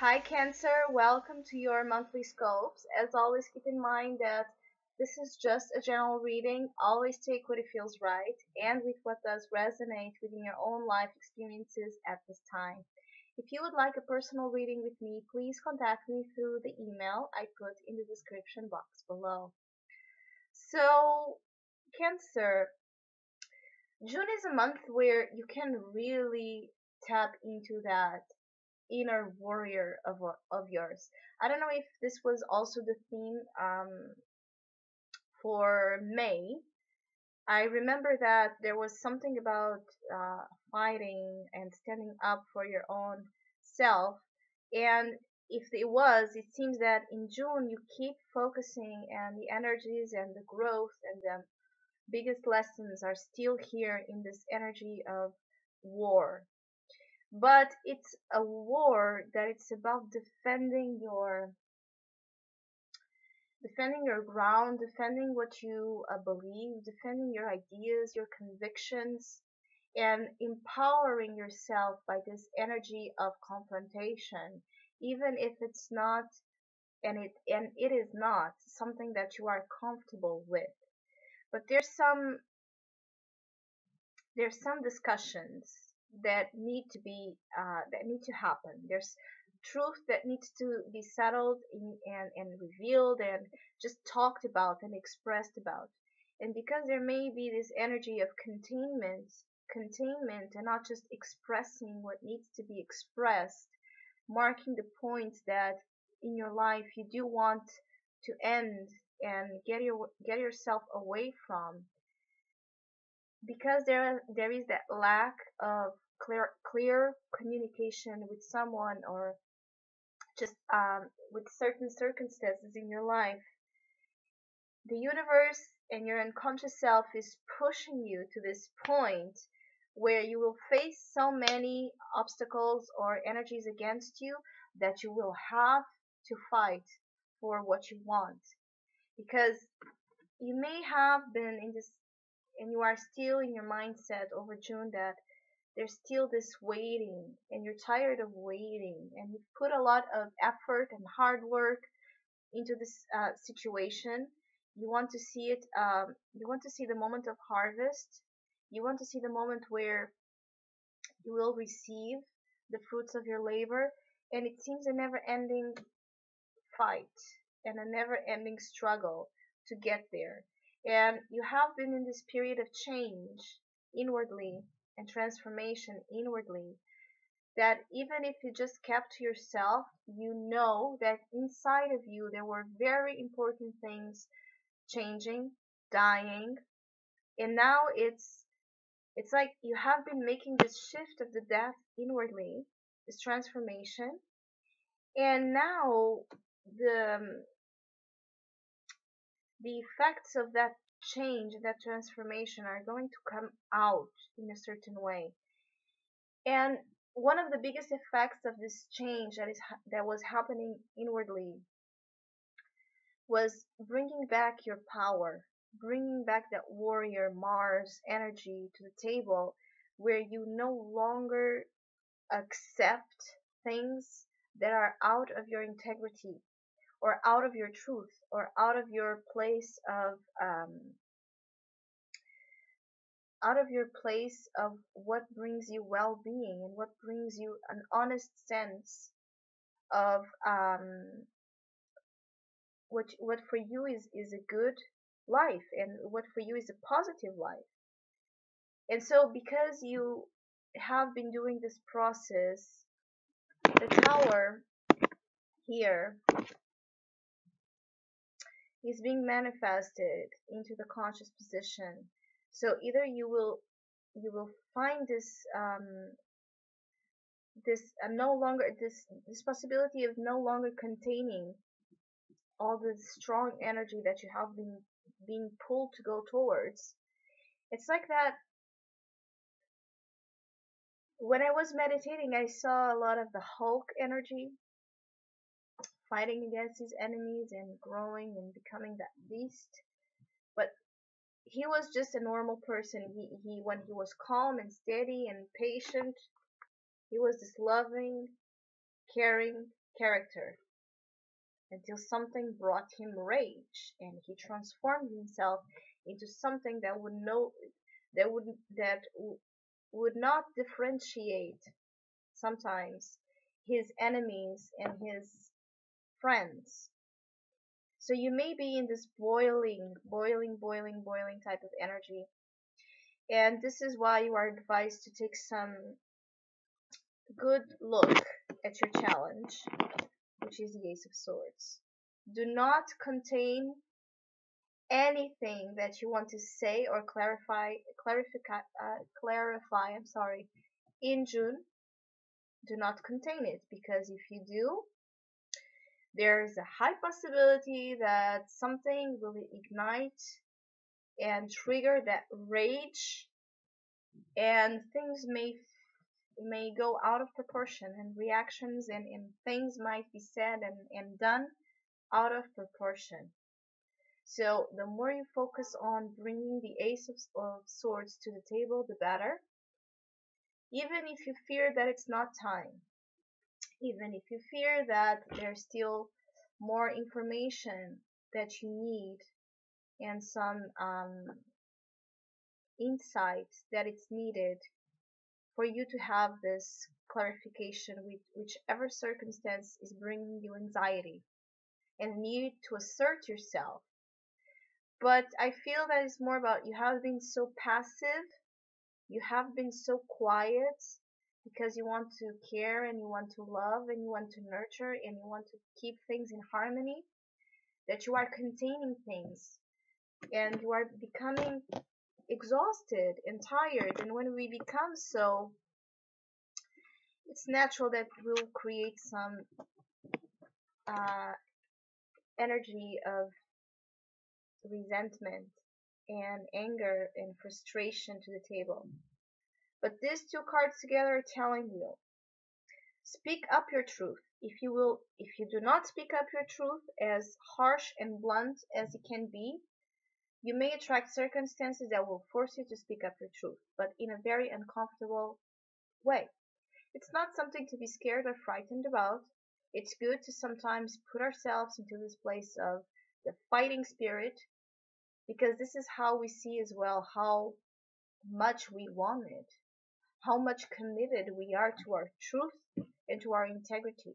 Hi Cancer, welcome to your monthly scopes. As always, keep in mind that this is just a general reading. Always take what it feels right and with what does resonate within your own life experiences at this time. If you would like a personal reading with me, please contact me through the email I put in the description box below. So, Cancer, June is a month where you can really tap into that inner warrior of yours. I don't know if this was also the theme for May. I remember that there was something about fighting and standing up for your own self, and if it was, it seems that in June you keep focusing, and the energies and the growth and the biggest lessons are still here in this energy of war, but it's a war that it's about defending your ground, defending what you believe, defending your ideas, your convictions, and empowering yourself by this energy of confrontation, even if it's not and it is not something that you are comfortable with. But there's some discussions that need to happen. There's truth that needs to be settled and revealed and just talked about and expressed about. And because there may be this energy of containment and not just expressing what needs to be expressed, marking the points that in your life you do want to end and get yourself away from, because there is that lack of clear communication with someone, or just with certain circumstances in your life. The universe and your unconscious self is pushing you to this point where you will face so many obstacles or energies against you that you will have to fight for what you want, because you may have been in this and you are still in your mindset over June that there's still this waiting and you're tired of waiting, and you've put a lot of effort and hard work into this situation. You want to see it, you want to see the moment of harvest. You want to see the moment where you will receive the fruits of your labor, and it seems a never ending fight and a never ending struggle to get there. And you have been in this period of change inwardly and transformation inwardly, that even if you just kept to yourself, you know that inside of you there were very important things changing, dying, and now it's like you have been making this shift of the death inwardly, this transformation, and now the the effects of that change, that transformation, are going to come out in a certain way. And one of the biggest effects of this change that was happening inwardly was bringing back your power, bringing back that warrior Mars energy to the table, where you no longer accept things that are out of your integrity, or out of your truth, or out of your place of what brings you well-being and what brings you an honest sense of what for you is a good life, and what for you is a positive life. And so because you have been doing this process, the tower here is being manifested into the conscious position. So either you will find this possibility of no longer containing all the strong energy that you have been being pulled to go towards. It's like that. When I was meditating, I saw a lot of the Hulk energy fighting against his enemies and growing and becoming that beast. But he was just a normal person. He when he was calm and steady and patient, he was this loving, caring character until something brought him rage, and he transformed himself into something that would know that would that w- would not differentiate sometimes his enemies and his friends. So you may be in this boiling type of energy, and this is why you are advised to take some good look at your challenge, which is the Ace of Swords. Do not contain anything that you want to say or clarify, in June. Do not contain it, because if you do, there's a high possibility that something will ignite and trigger that rage, and things may go out of proportion, and reactions and things might be said and done out of proportion. So the more you focus on bringing the Ace of Swords to the table, the better. Even if you fear that it's not time, even if you fear that there's still more information that you need and some insights that it's needed for you to have this clarification with whichever circumstance is bringing you anxiety and need to assert yourself. But I feel that it's more about you have been so passive, you have been so quiet because you want to care and you want to love and you want to nurture and you want to keep things in harmony, that you are containing things and you are becoming exhausted and tired. And when we become so, it's natural that we'll create some uh, energy of resentment and anger and frustration to the table. But these two cards together are telling you, speak up your truth. If you do not speak up your truth, as harsh and blunt as it can be, you may attract circumstances that will force you to speak up your truth, but in a very uncomfortable way. It's not something to be scared or frightened about. It's good to sometimes put ourselves into this place of the fighting spirit, because this is how we see as well how much we want it, how much committed we are to our truth and to our integrity.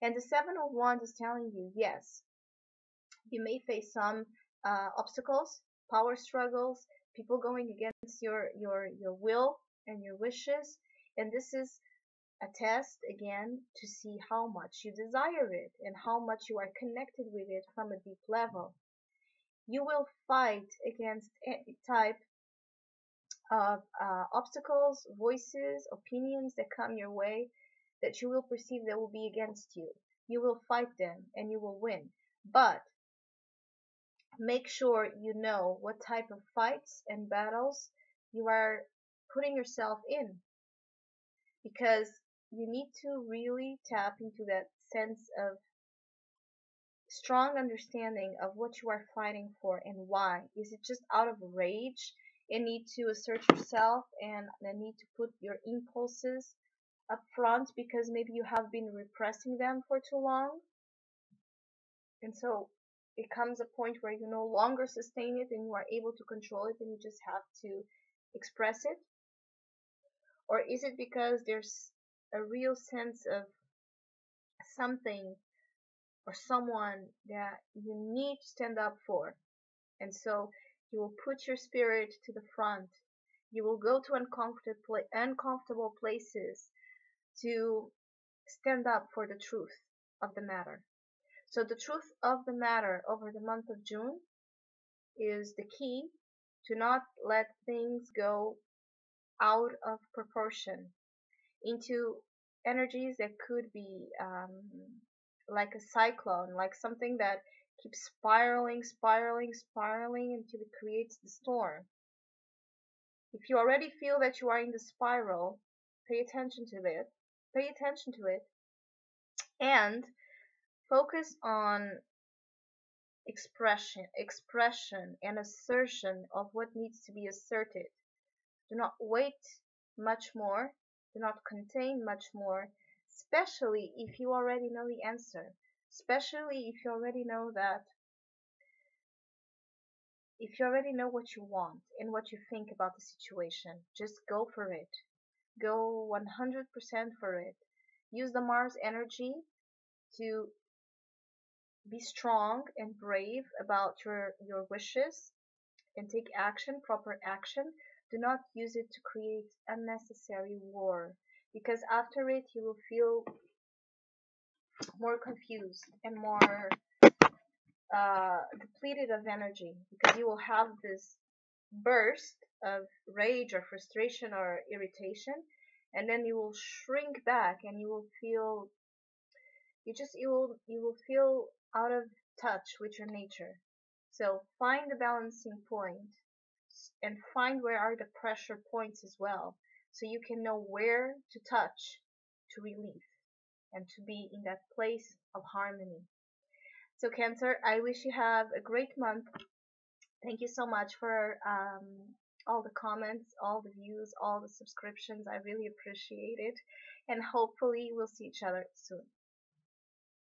And the Seven of Wands is telling you, yes, you may face some obstacles, power struggles, people going against your will and your wishes, and this is a test again to see how much you desire it and how much you are connected with it from a deep level. You will fight against any type of obstacles, voices, opinions that come your way that you will perceive that will be against you. You will fight them and you will win. But make sure you know what type of fights and battles you are putting yourself in, because you need to really tap into that sense of strong understanding of what you are fighting for and why. Is it just out of rage and need to assert yourself and the need to put your impulses up front because maybe you have been repressing them for too long? And so it comes a point where you no longer sustain it and you are able to control it and you just have to express it? Or is it because there's a real sense of something or someone that you need to stand up for? And so you will put your spirit to the front. You will go to uncomfortable places to stand up for the truth of the matter. So the truth of the matter over the month of June is the key to not let things go out of proportion into energies that could be like a cyclone, like something that keeps spiraling until it creates the storm. If you already feel that you are in the spiral, pay attention to it. Pay attention to it and focus on expression and assertion of what needs to be asserted. Do not wait much more. Do not contain much more. especially if you already know the answer, especially if you already know that, if you already know what you want and what you think about the situation. Just go for it. Go 100% for it. Use the Mars energy to be strong and brave about your wishes and take action, proper action. Do not use it to create unnecessary war, because after it you will feel more confused and more depleted of energy, because you will have this burst of rage or frustration or irritation, and then you will shrink back and you will feel, you will feel out of touch with your nature. So find the balancing point and find where are the pressure points as well, so you can know where to touch to relieve and to be in that place of harmony. So Cancer, I wish you have a great month. Thank you so much for all the comments, all the views, all the subscriptions. I really appreciate it. And hopefully we'll see each other soon.